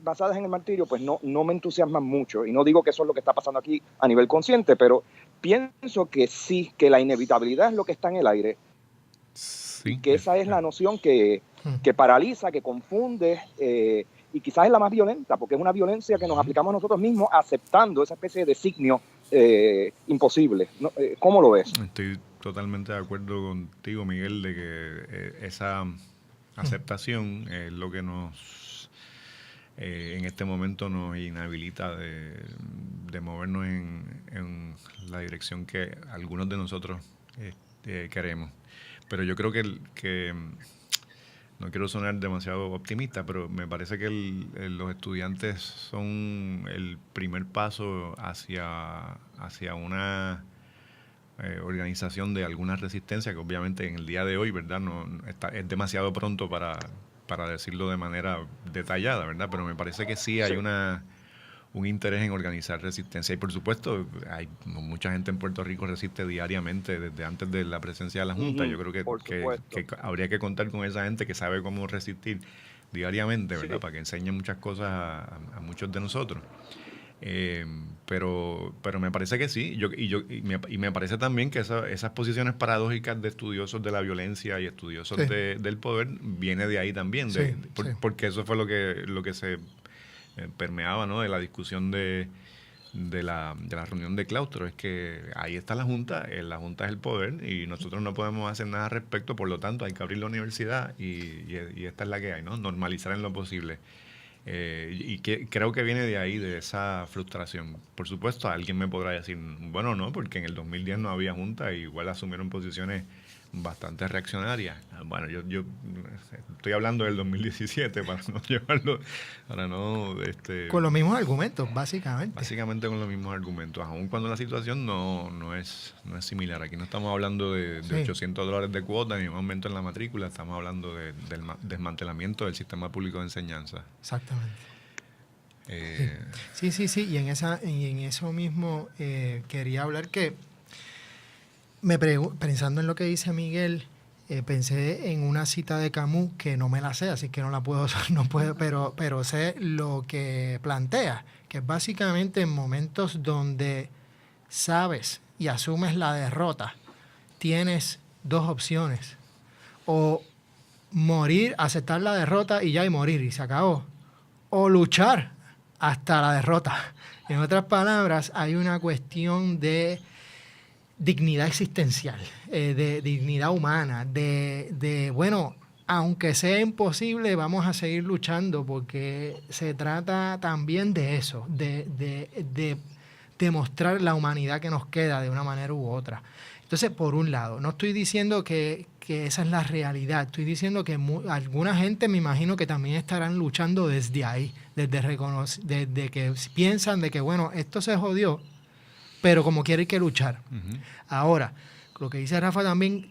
basadas en el martirio pues no me entusiasman mucho, y no digo que eso es lo que está pasando aquí a nivel consciente, pero pienso que sí, que la inevitabilidad es lo que está en el aire. Sí, que esa es la noción que paraliza, que confunde, y quizás es la más violenta, porque es una violencia que nos aplicamos nosotros mismos aceptando esa especie de designio imposible. ¿Cómo lo ves? Estoy totalmente de acuerdo contigo, Miguel, de que esa aceptación es lo que en este momento nos inhabilita de movernos en la dirección que algunos de nosotros queremos. Pero yo creo que no quiero sonar demasiado optimista, pero me parece que los estudiantes son el primer paso hacia una organización de alguna resistencia, que obviamente en el día de hoy, ¿verdad? Es demasiado pronto para decirlo de manera detallada, ¿verdad? Pero me parece que sí hay un interés en organizar resistencia. Y por supuesto, hay mucha gente en Puerto Rico resiste diariamente desde antes de la presencia de la Junta. Yo creo que habría que contar con esa gente que sabe cómo resistir diariamente, ¿verdad? Para que enseñe muchas cosas a muchos de nosotros. Pero me parece que sí, y me parece también que esas posiciones paradójicas de estudiosos de la violencia y estudiosos del poder viene de ahí también, porque eso fue lo que se permeaba, ¿no? De la discusión de la reunión de claustro, es que ahí está la Junta es el poder y nosotros no podemos hacer nada al respecto, por lo tanto hay que abrir la universidad y esta es la que hay, ¿no? Normalizar en lo posible. Y creo que viene de ahí, de esa frustración. Por supuesto, alguien me podrá decir, bueno, no, porque en el 2010 no había Junta y igual asumieron posiciones bastante reaccionarias. Bueno, yo estoy hablando del 2017 para no llevarlo, con los mismos argumentos, básicamente. Básicamente con los mismos argumentos, aun cuando la situación no es similar. Aquí no estamos hablando de $800 de cuota ni un aumento en la matrícula, estamos hablando del desmantelamiento del sistema público de enseñanza. Exactamente. Sí, y en eso mismo quería hablar que pensando en lo que dice Miguel, pensé en una cita de Camus que no me la sé, así que no puedo, pero sé lo que plantea, que es básicamente en momentos donde sabes y asumes la derrota, tienes dos opciones. O morir, aceptar la derrota y ya, y morir, y se acabó. O luchar hasta la derrota. En otras palabras, hay una cuestión de dignidad existencial, de dignidad humana, bueno, aunque sea imposible, vamos a seguir luchando, porque se trata también de eso, de demostrar la humanidad que nos queda de una manera u otra. Entonces, por un lado, no estoy diciendo que esa es la realidad, estoy diciendo que alguna gente me imagino que también estarán luchando desde ahí, desde que piensan de que, bueno, esto se jodió, pero como quiere hay que luchar. Uh-huh. Ahora, lo que dice Rafa también,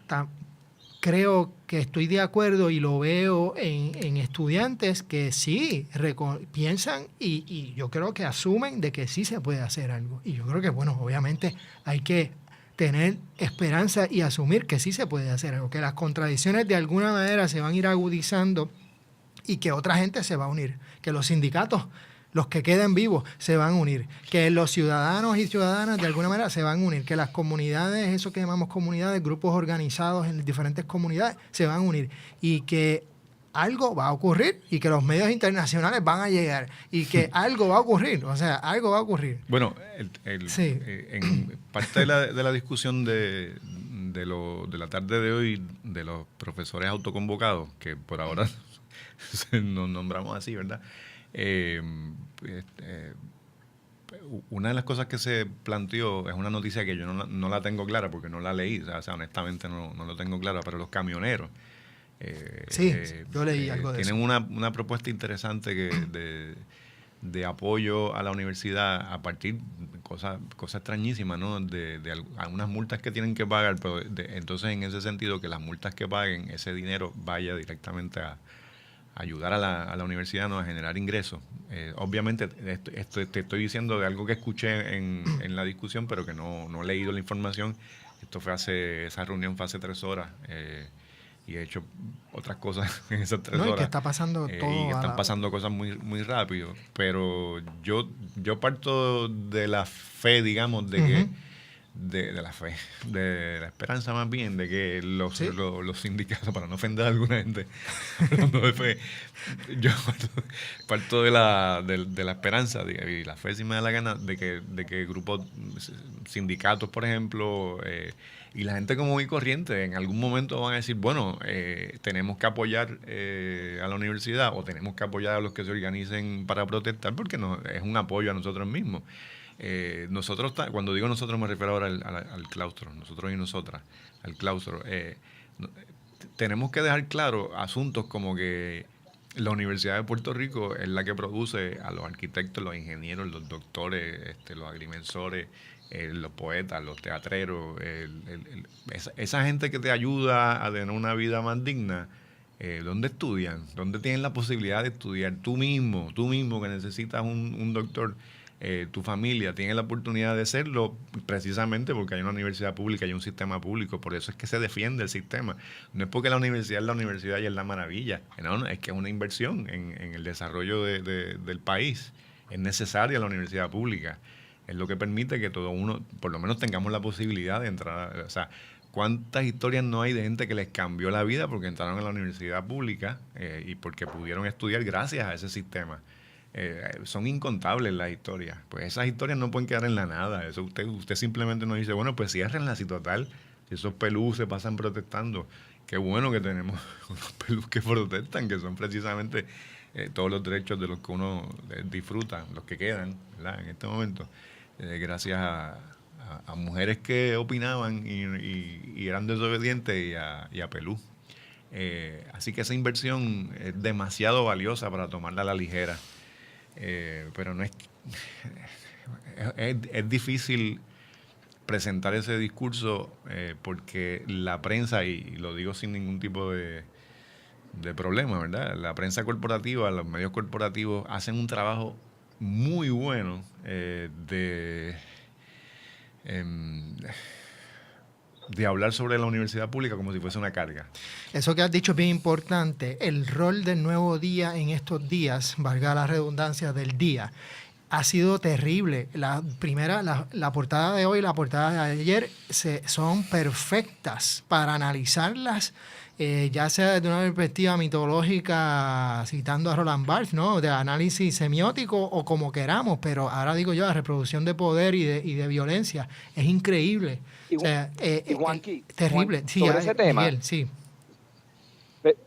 creo que estoy de acuerdo y lo veo en estudiantes que sí piensan y yo creo que asumen de que sí se puede hacer algo. Y yo creo que, bueno, obviamente hay que tener esperanza y asumir que sí se puede hacer algo, que las contradicciones de alguna manera se van a ir agudizando y que otra gente se va a unir, que los sindicatos, los que queden vivos, se van a unir, que los ciudadanos y ciudadanas de alguna manera se van a unir, que las comunidades, eso que llamamos comunidades, grupos organizados en diferentes comunidades, se van a unir y que algo va a ocurrir y que los medios internacionales van a llegar y que algo va a ocurrir, o sea, algo va a ocurrir. Bueno, sí. En parte de la discusión de la tarde de hoy de los profesores autoconvocados, que por ahora nos nombramos así, ¿verdad? Una de las cosas que se planteó es una noticia que yo no la tengo clara porque no la leí, o sea, honestamente no lo tengo clara, pero los camioneros yo leí algo de tienen eso. Una propuesta interesante de apoyo a la universidad a partir de cosas extrañísimas, ¿no? De algunas multas que tienen que pagar, pero entonces en ese sentido que las multas que paguen, ese dinero vaya directamente a ayudar a la universidad, ¿no? A generar ingresos. Obviamente esto te estoy diciendo de algo que escuché en la discusión, pero que no he leído la información. Esa reunión fue hace 3 horas. Y he hecho otras cosas en esas 3 horas. Y que está pasando todo. Y están pasando cosas muy, muy rápido. Pero yo parto de la fe, digamos, de que de la fe, de la esperanza más bien, de que los sindicatos, para no ofender a alguna gente, hablando de fe, yo parto de la esperanza, y la fe si me da la gana, de que grupos, sindicatos, por ejemplo, y la gente como muy corriente, en algún momento van a decir, bueno, tenemos que apoyar a la universidad o tenemos que apoyar a los que se organicen para protestar, porque es un apoyo a nosotros mismos. Nosotros, cuando digo nosotros me refiero ahora al claustro, nosotros y nosotras, al claustro. Tenemos que dejar claro asuntos como que la Universidad de Puerto Rico es la que produce a los arquitectos, los ingenieros, los doctores, los agrimensores, los poetas, los teatreros, esa gente que te ayuda a tener una vida más digna. ¿Dónde estudian? ¿Dónde tienen la posibilidad de estudiar? Tú mismo que necesitas un doctor. Tu familia tiene la oportunidad de hacerlo precisamente porque hay una universidad pública, hay un sistema público, por eso es que se defiende el sistema. No es porque la universidad y es la maravilla, no, es que es una inversión en el desarrollo del país. Es necesaria la universidad pública, es lo que permite que todo uno, por lo menos tengamos la posibilidad de entrar, o sea, ¿cuántas historias no hay de gente que les cambió la vida porque entraron a la universidad pública y porque pudieron estudiar gracias a ese sistema? Son incontables las historias. Pues esas historias no pueden quedar en la nada. Eso usted simplemente nos dice, bueno, pues ciérrenla, si total, si esos pelús se pasan protestando. Qué bueno que tenemos unos pelús que protestan, que son precisamente todos los derechos de los que uno disfruta, los que quedan, ¿verdad? En este momento, gracias a mujeres que opinaban y eran desobedientes y a pelús. Así que esa inversión es demasiado valiosa para tomarla a la ligera. Pero no es difícil presentar ese discurso porque la prensa, y lo digo sin ningún tipo de problema, ¿verdad? La prensa corporativa, los medios corporativos hacen un trabajo muy bueno de hablar sobre la universidad pública como si fuese una carga. Eso que has dicho es bien importante. El rol del Nuevo Día en estos días, valga la redundancia del día, ha sido terrible. La portada de hoy y la portada de ayer son perfectas para analizarlas, ya sea desde una perspectiva mitológica, citando a Roland Barthes, ¿no? De análisis semiótico o como queramos, pero ahora digo yo, la reproducción de poder y de violencia es increíble. Y Juanqui, terrible. Sí, sobre ese tema, Miguel, sí.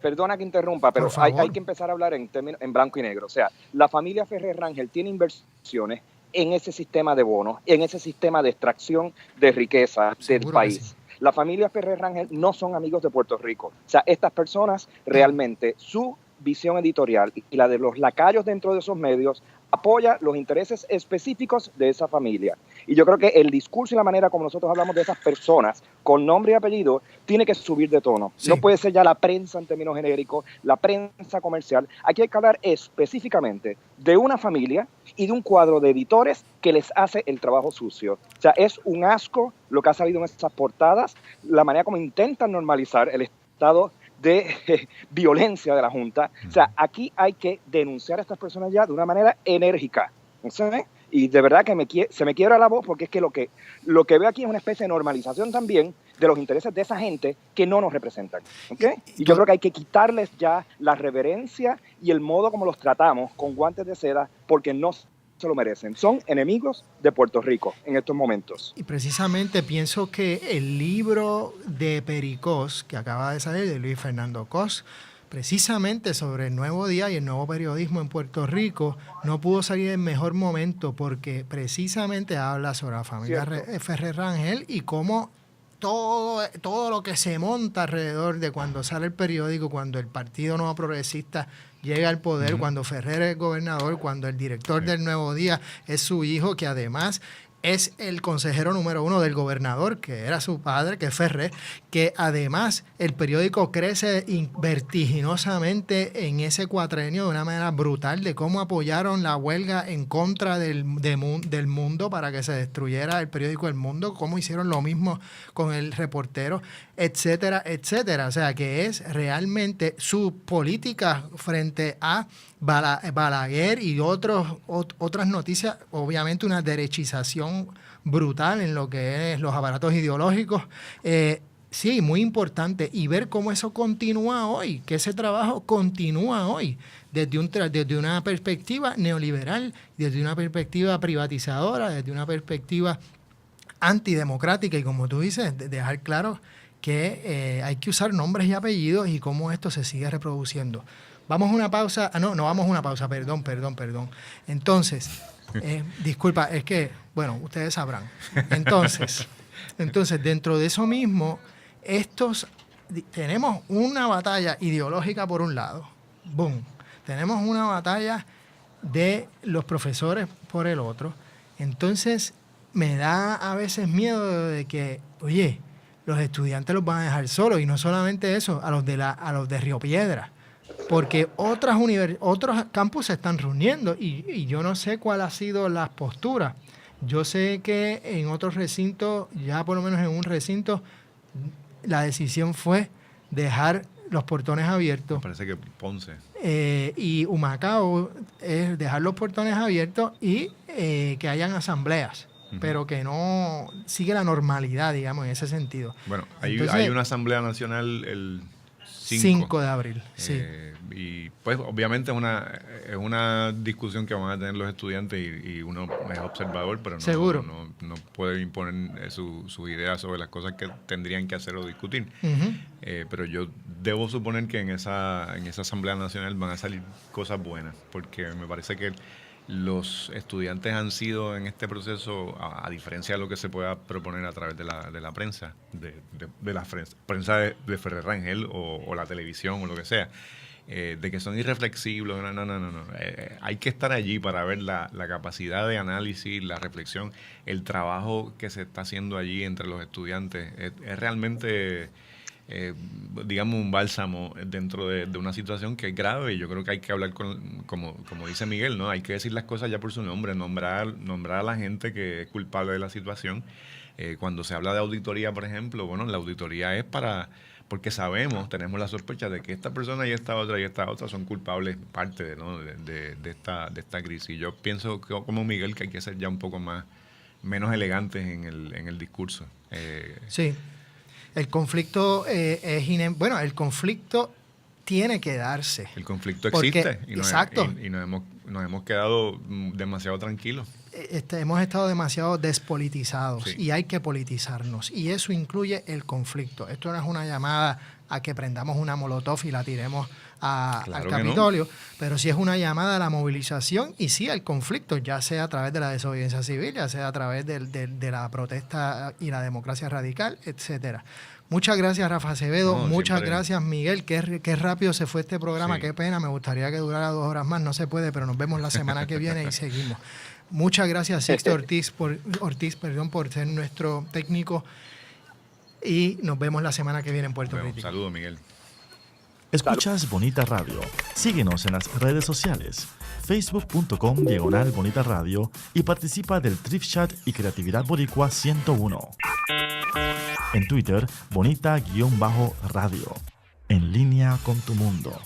Perdona que interrumpa, pero hay que empezar a hablar en blanco y negro. O sea, la familia Ferrer Rangel tiene inversiones en ese sistema de bonos, en ese sistema de extracción de riqueza del país. Sí. La familia Ferrer Rangel no son amigos de Puerto Rico. O sea, estas personas realmente, su visión editorial y la de los lacayos dentro de esos medios apoya los intereses específicos de esa familia. Y yo creo que el discurso y la manera como nosotros hablamos de esas personas con nombre y apellido tiene que subir de tono. Sí. No puede ser ya la prensa en términos genéricos, la prensa comercial. Aquí hay que hablar específicamente de una familia y de un cuadro de editores que les hace el trabajo sucio. O sea, es un asco lo que ha salido en esas portadas, la manera como intentan normalizar el estado de violencia de la Junta. O sea, aquí hay que denunciar a estas personas ya de una manera enérgica. ¿Sí? Y de verdad que se me quiebra la voz, porque es que lo que veo aquí es una especie de normalización también de los intereses de esa gente que no nos representan. ¿Okay? Y yo creo que hay que quitarles ya la reverencia y el modo como los tratamos con guantes de seda, porque no se lo merecen. Son enemigos de Puerto Rico en estos momentos. Y precisamente pienso que el libro de Pericós, que acaba de salir, de Luis Fernando Cos, precisamente sobre el nuevo día y el nuevo periodismo en Puerto Rico, no pudo salir en mejor momento, porque precisamente habla sobre la familia Ferrer Rangel y cómo todo lo que se monta alrededor de cuando sale el periódico, cuando el Partido Nuevo Progresista llega al poder, cuando Ferrer es gobernador, cuando el director del Nuevo Día es su hijo, que además es el consejero número 1 del gobernador, que era su padre, que es Ferrer, que además el periódico crece vertiginosamente en ese cuatrenio de una manera brutal, de cómo apoyaron la huelga en contra del Mundo para que se destruyera el periódico El Mundo, cómo hicieron lo mismo con el Reportero, etcétera, etcétera. O sea, que es realmente su política frente a Balaguer y otras noticias, obviamente una derechización brutal en lo que es los aparatos ideológicos. Sí, muy importante. Y ver cómo eso continúa hoy, que ese trabajo continúa hoy, desde una perspectiva neoliberal, desde una perspectiva privatizadora, desde una perspectiva antidemocrática, y como tú dices, dejar claro que hay que usar nombres y apellidos y cómo esto se sigue reproduciendo. Vamos a una pausa. No vamos a una pausa, perdón. Entonces, disculpa, es que, bueno, ustedes sabrán. Entonces, dentro de eso mismo, tenemos una batalla ideológica por un lado, boom. Tenemos una batalla de los profesores por el otro. Entonces, me da a veces miedo de que, oye, los estudiantes los van a dejar solos, y no solamente eso, a los de Río Piedra. Porque otros campus se están reuniendo y yo no sé cuál ha sido las posturas. Yo sé que en otros recintos, ya por lo menos en un recinto, la decisión fue dejar los portones abiertos. Me parece que Ponce. Y Humacao es dejar los portones abiertos y que hayan asambleas, pero que no sigue la normalidad, digamos, en ese sentido. Bueno, hay una asamblea nacional el 5 de abril, sí. Y pues obviamente es una discusión que van a tener los estudiantes y uno es observador, pero no puede imponer sus ideas sobre las cosas que tendrían que hacer o discutir. Pero yo debo suponer que en esa Asamblea Nacional van a salir cosas buenas, porque me parece que los estudiantes han sido en este proceso, a diferencia de lo que se pueda proponer a través de la prensa, de la prensa de Ferrer Rangel o la televisión o lo que sea, de que son irreflexibles. No. Hay que estar allí para ver la capacidad de análisis, la reflexión, el trabajo que se está haciendo allí entre los estudiantes. Es realmente, digamos, un bálsamo dentro de una situación que es grave, y yo creo que hay que hablar como dice Miguel, ¿no? Hay que decir las cosas ya por su nombre, nombrar a la gente que es culpable de la situación. Cuando se habla de auditoría, por ejemplo, bueno, la auditoría es para porque sabemos, tenemos la sospecha de que esta persona y esta otra son culpables parte de esta crisis. Yo pienso como Miguel que hay que ser ya un poco menos elegantes en el discurso. Sí, el conflicto el conflicto tiene que darse. El conflicto Porque, existe exacto. y nos hemos quedado demasiado tranquilos. Hemos estado demasiado despolitizados, Sí. y hay que politizarnos, y eso incluye el conflicto. Esto no es una llamada a que prendamos una molotov y la tiremos al Claro que Capitolio, pero sí es una llamada a la movilización y sí al conflicto, ya sea a través de la desobediencia civil, ya sea a través de la protesta y la democracia radical, etcétera. Muchas gracias, Rafa Acevedo. No, Muchas siempre. gracias, Miguel. Qué rápido se fue este programa. Sí. Qué pena. Me gustaría que durara 2 horas más. No se puede, pero nos vemos la semana que viene y seguimos. Muchas gracias, Sixto Ortiz, por ser nuestro técnico. Y nos vemos la semana que viene en Puerto Rico. Saludos, Miguel. Escuchas Bonita Radio. Síguenos en las redes sociales, facebook.com/Bonita Radio, y participa del Thrift Chat y Creatividad Boricua 101. En Twitter, Bonita-Radio. En línea con tu mundo.